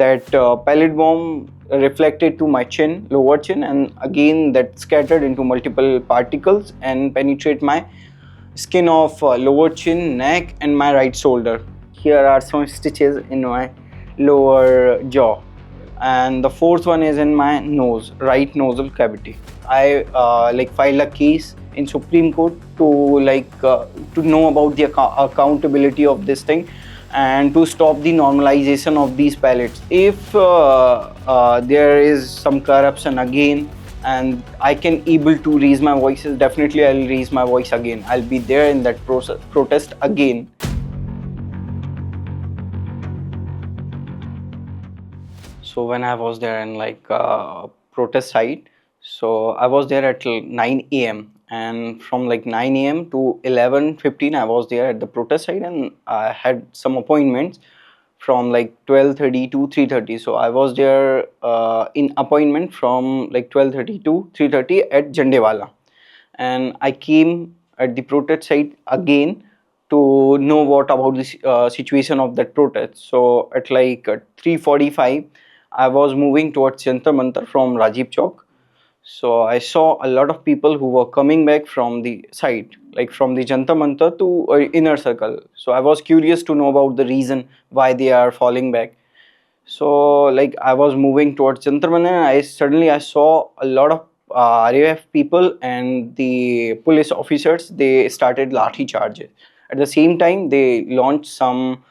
that pellet bomb reflected to my chin, lower chin, and again that scattered into multiple particles and penetrate my skin of lower chin, neck, and my right shoulder. Here are some stitches in my lower jaw, and the fourth one is in my nose, right nasal cavity. I filed a case in Supreme Court to to know about the accountability of this thing and to stop the normalization of these pellets. If there is some corruption again and I can able to raise my voices, definitely I'll raise my voice again. I'll be there in that protest again. So when I was there in protest site, so I was there at 9 a.m. and from like 9 a.m. to 11:15 I was there at the protest site, and I had some appointments from like 12:30 to 3:30. So I was there in appointment from like 12:30 to 3:30 at Jandewala, and I came at the protest site again to know what about the situation of that protest. So at 3:45 I was moving towards Jantar Mantar from Rajiv Chowk. So I saw a lot of people who were coming back from the site, like from the Jantar Mantar to inner circle. So I was curious to know about the reason why they are falling back. So like I was moving towards Jantar Mantar, and I saw a lot of RAF people and the police officers. They started lathi charges. At the same time, they launched some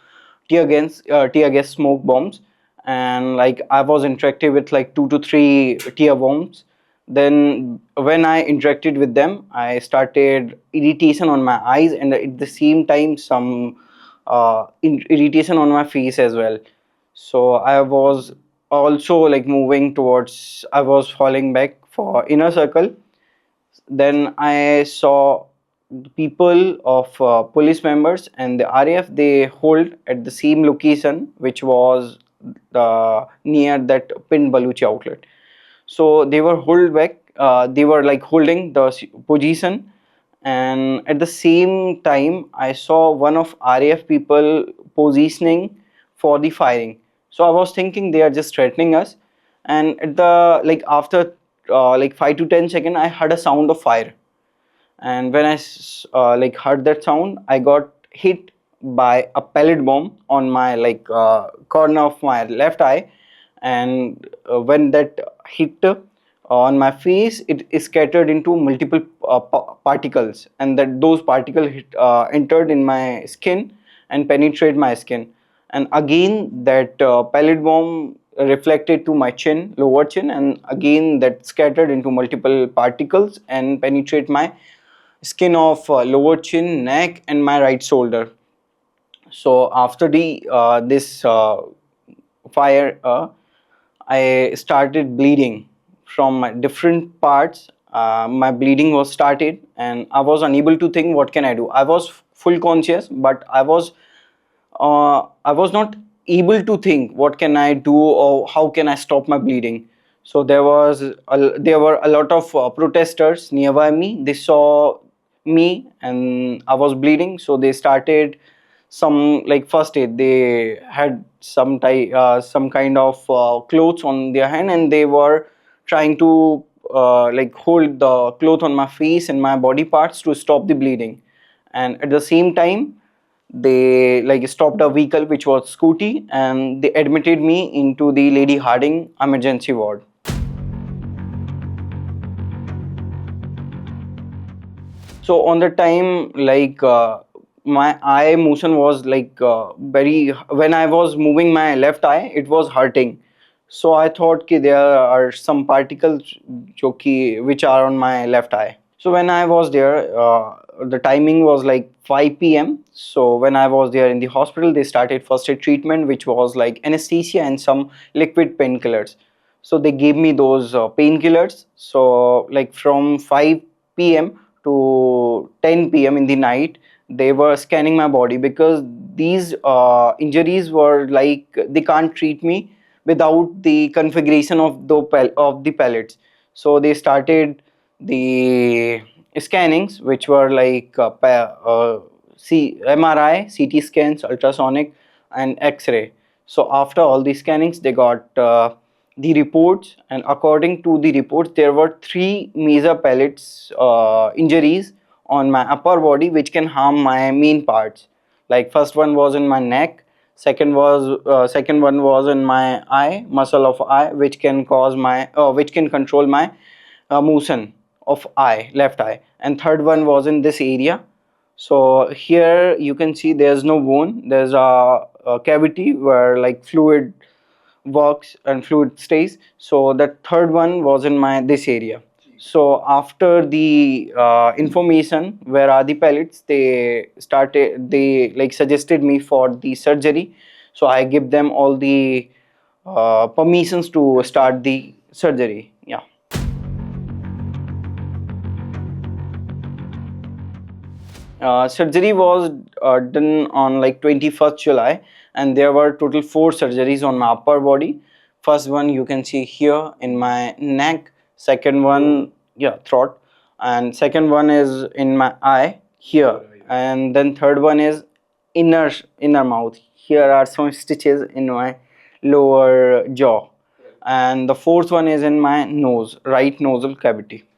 tear gas smoke bombs, and like I was interactive with like 2 to 3 tear bombs. Then when I interacted with them, I started irritation on my eyes, and at the same time some irritation on my face as well. So I was also like moving towards, I was falling back for inner circle. Then I saw the people of police members and the RAF, they hold at the same location, which was near that pinned Baluchi outlet. So they were hold back, they were like holding the position, and at the same time I saw one of RAF people positioning for the firing. So I was thinking they are just threatening us, and at the like after 5 to 10 seconds I heard a sound of fire, and when I heard that sound, I got hit by a pellet bomb on my corner of my left eye, and when that hit on my face, it is scattered into multiple particles, and that those particles entered in my skin and penetrate my skin, and again that pellet bomb reflected to my chin, lower chin, and again that scattered into multiple particles and penetrate my skin of lower chin, neck, and my right shoulder. So after the this fire, I started bleeding from my different parts. My bleeding was started, and I was unable to think what can I do. I was full conscious, but I was not able to think what can I do or how can I stop my bleeding. So there were a lot of protesters nearby me. They saw me and I was bleeding, so they started some like first aid. They had some kind of clothes on their hand, and they were trying to hold the cloth on my face and my body parts to stop the bleeding. And at the same time, they like stopped a vehicle which was scooty, and they admitted me into the Lady Harding emergency ward. So on the time, my eye motion was very, when I was moving my left eye, it was hurting. So I thought ki there are some particles which are on my left eye. So when I was there, the timing was like 5 p.m. So when I was there in the hospital, they started first aid treatment, which was like anesthesia and some liquid painkillers. So they gave me those painkillers. So like from 5 p.m. to 10 p.m. in the night, they were scanning my body, because these injuries were like they can't treat me without the configuration of the pellets. So they started the scannings, which were MRI, CT scans, ultrasonic, and X-ray. So after all the scannings, they got the reports, and according to the reports, there were three major pellets injuries on my upper body, which can harm my main parts. Like first one was in my neck, second one was in my eye, muscle of eye, which can cause my which can control my motion of eye, left eye, and third one was in this area. So here you can see there's no bone, there's a cavity where like fluid works and fluid stays. So the third one was in my this area. So after the information where are the pellets, they like suggested me for the surgery. So I give them all the permissions to start the surgery. Yeah. Surgery was done on like 21st July, and there were total four surgeries on my upper body. First one you can see here in my neck, second one, yeah, throat, and second one is in my eye here, and then third one is inner mouth. Here are some stitches in my lower jaw, and the fourth one is in my nose, right nasal cavity.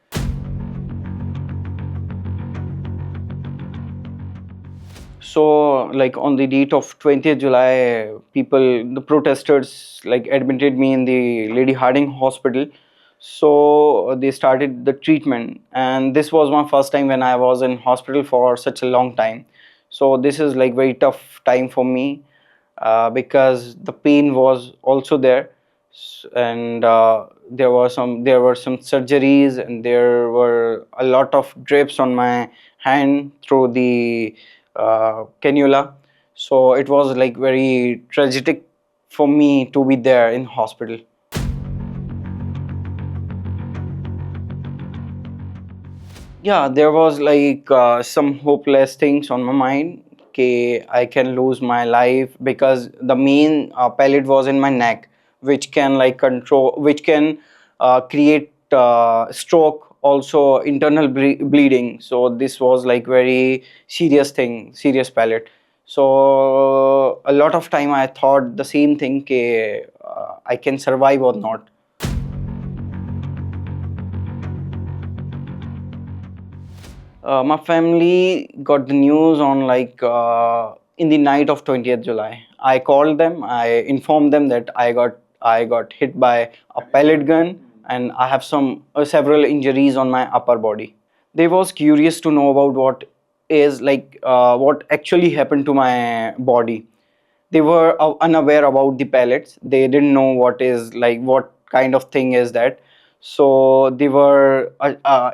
So, like on the date of 20th July, the protesters, like admitted me in the Lady Harding Hospital. So they started the treatment, and this was my first time when I was in hospital for such a long time. So this is like very tough time for me because the pain was also there, and there were some surgeries, and there were a lot of drips on my hand through the cannula. So it was like very tragic for me to be there in hospital. Yeah, there was like some hopeless things on my mind. Okay, I can lose my life because the main pellet was in my neck, which can like control, which can create stroke, also internal bleeding. So this was like very serious thing, serious pellet. So a lot of time I thought the same thing. Okay, I can survive or not. My family got the news on like in the night of 20th July. I called them. I informed them that I got hit by a pellet gun, and I have some several injuries on my upper body. They was curious to know about what actually happened to my body. They were unaware about the pellets. They didn't know what kind of thing is that. So they were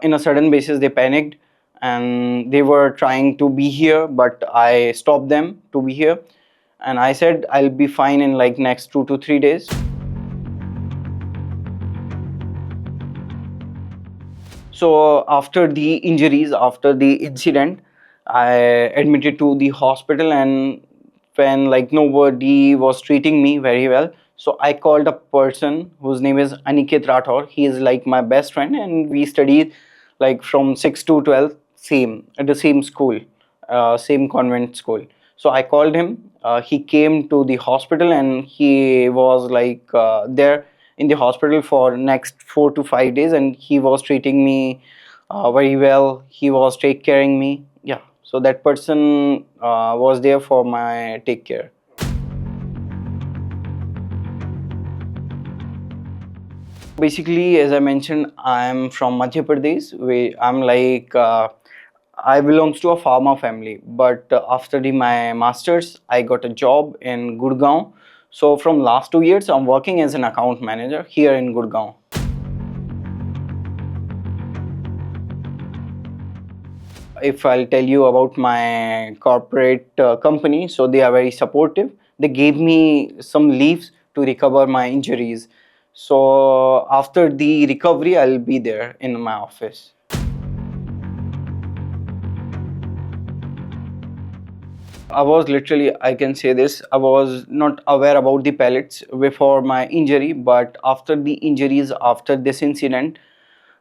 in a sudden basis they panicked, and they were trying to be here, but I stopped them to be here, and I said I'll be fine in like next 2 to 3 days. So after the injuries, after the incident, I admitted to the hospital, and when like nobody was treating me very well, so I called a person whose name is Aniket Rathor. He is like my best friend, and we studied like from 6 to 12 same at the same school, same convent school. So I called him. He came to the hospital, and he was like there in the hospital for next 4 to 5 days, and he was treating me very well. He was take caring me. Yeah. So that person was there for my take care. Basically, as I mentioned, I'm from Madhya Pradesh. I'm like I belongs to a farmer family, but after my masters, I got a job in Gurgaon. So from last 2 years, I'm working as an account manager here in Gurgaon. If I'll tell you about my corporate company, so they are very supportive. They gave me some leaves to recover my injuries. So after the recovery, I'll be there in my office. I was literally, I can say this, I was not aware about the pellets before my injury, but after the injuries, after this incident,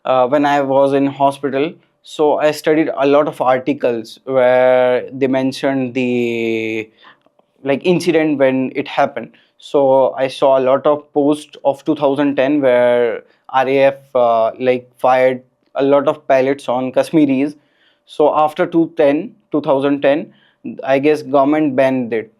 when I was in hospital, so I studied a lot of articles where they mentioned the like incident when it happened. So I saw a lot of posts of 2010 where RAF like fired a lot of pellets on Kashmiris. So after 2010, I guess government banned it,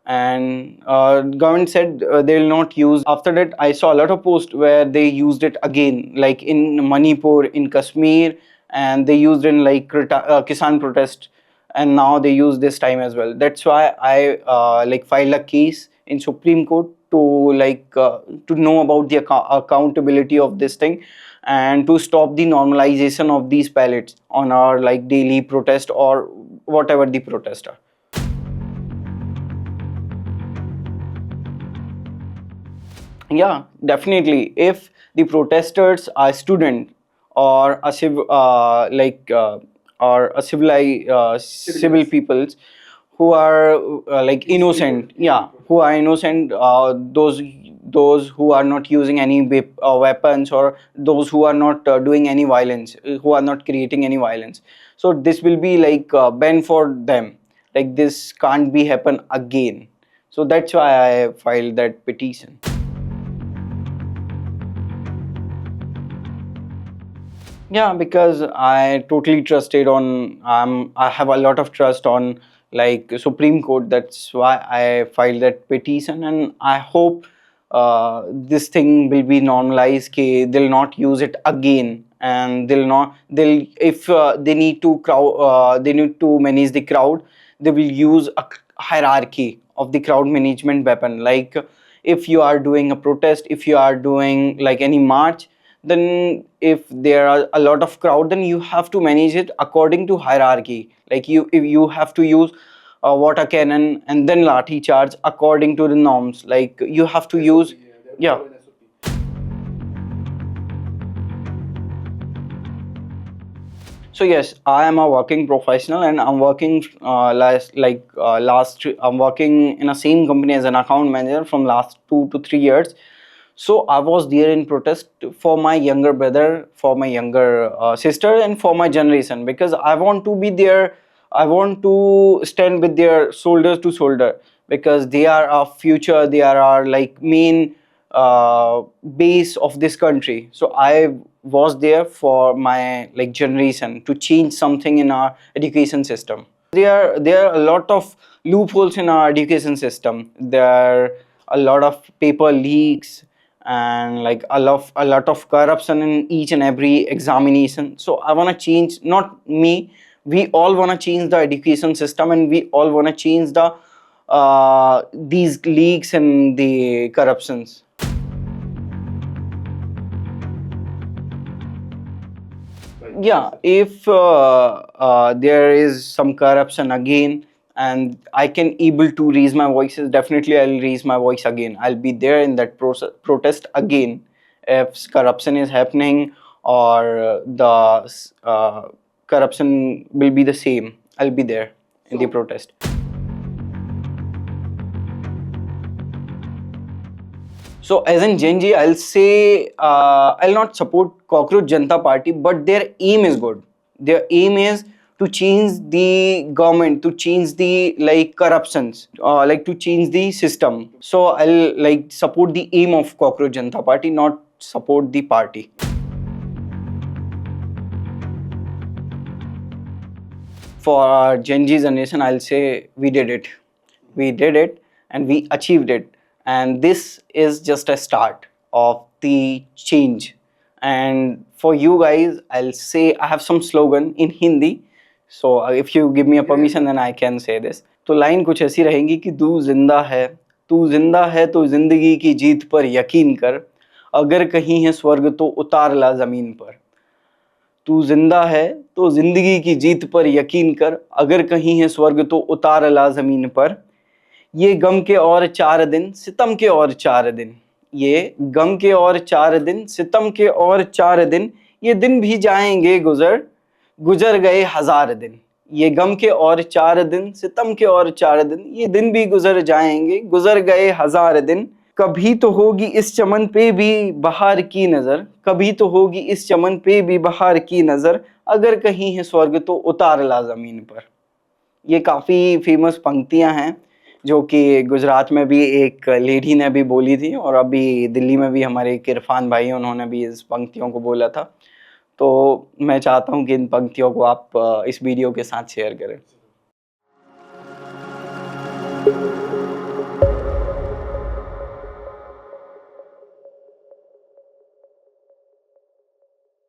and government said they will not use. After that, I saw a lot of posts where they used it again, like in Manipur, in Kashmir, and they used in like Kisan protest, and now they use this time as well. That's why I like filed a case in Supreme Court to to know about the accountability of this thing, and to stop the normalization of these pellets on our like daily protest or whatever the protest are. Yeah, definitely. If the protesters are student or a or a civil peoples who are like innocent, yeah, who are innocent, those who are not using any weapons, or those who are not doing any violence, who are not creating any violence. So this will be like banned for them. Like this can't be happen again. So that's why I filed that petition. Yeah, because I totally trusted on I have a lot of trust on like Supreme Court. That's why I filed that petition, and I hope this thing will be normalized. Ke they'll not use it again, and they'll if they need to manage the crowd. They will use a hierarchy of the crowd management weapon. Like if you are doing a protest, if you are doing like any march, then if there are a lot of crowd, then you have to manage it according to hierarchy. Like if you have to use a water cannon and then lathi charge according to the norms. Like you have to use, yeah. So yes, I am a working professional, and I'm working I'm working in a same company as an account manager from last 2 to 3 years. So I was there in protest for my younger brother, for my younger sister, and for my generation, because I want to be there. I want to stand with their shoulders to shoulder, because they are our future. They are our like main base of this country. So I was there for my like generation to change something in our education system. There are a lot of loopholes in our education system. There are a lot of paper leaks, and like a lot of corruption in each and every examination. So I want to change, not me, we all want to change the education system, and we all want to change the these leaks and the corruptions. Yeah, if there is some corruption again and I can able to raise my voices, definitely I'll raise my voice again. I'll be there in that protest again. If corruption is happening, or the corruption will be the same, I'll be there in the protest. So as in Gen Z, I'll say I'll not support Cockroach Janata Party, but their aim is good. Their aim is to change the government, to change the like corruptions, like to change the system. So I'll like support the aim of Cockroach Janata Party, not support the party. For our Gen Z generation, I'll say we did it. We did it, and we achieved it. And this is just a start of the change. And for you guys, I'll say I have some slogan in Hindi. So if you give me a permission, then I can say this. तो line कुछ ऐसी रहेगी कि तू जिंदा है तो जिंदगी की जीत पर यकीन कर, अगर कहीं है स्वर्ग तो उतार ला जमीन पर. तू जिंदा है तो जिंदगी की जीत पर यकीन कर, अगर कहीं है स्वर्ग तो उतार ला जमीन पर. ये गम के और 4 दिन, सितम के और 4 दिन. ये गम के और 4 दिन, सितम के और 4 दिन. ये दिन भी जाएंगे गुजर, गुजर गए 1000 दिन. ये गम के और 4 दिन, सितम के और 4 दिन. ये दिन भी गुजर जाएंगे, गुजर गए 1000 दिन. कभी तो होगी इस चमन पे भी बहार की नजर, कभी तो होगी इस चमन पे भी बहार की नजर, अगर कहीं है स्वर्ग तो उतार ला जमीन पर. ये काफी फेमस पंक्तियां हैं जो कि गुजरात में भी एक लेडी ने भी बोली थी, और अभी दिल्ली में भी हमारे एक इरफान भाई हैं, उन्होंने भी इस पंक्तियों को बोला था। तो मैं चाहता हूँ कि इन पंक्तियों को आप इस वीडियो के साथ शेयर करें।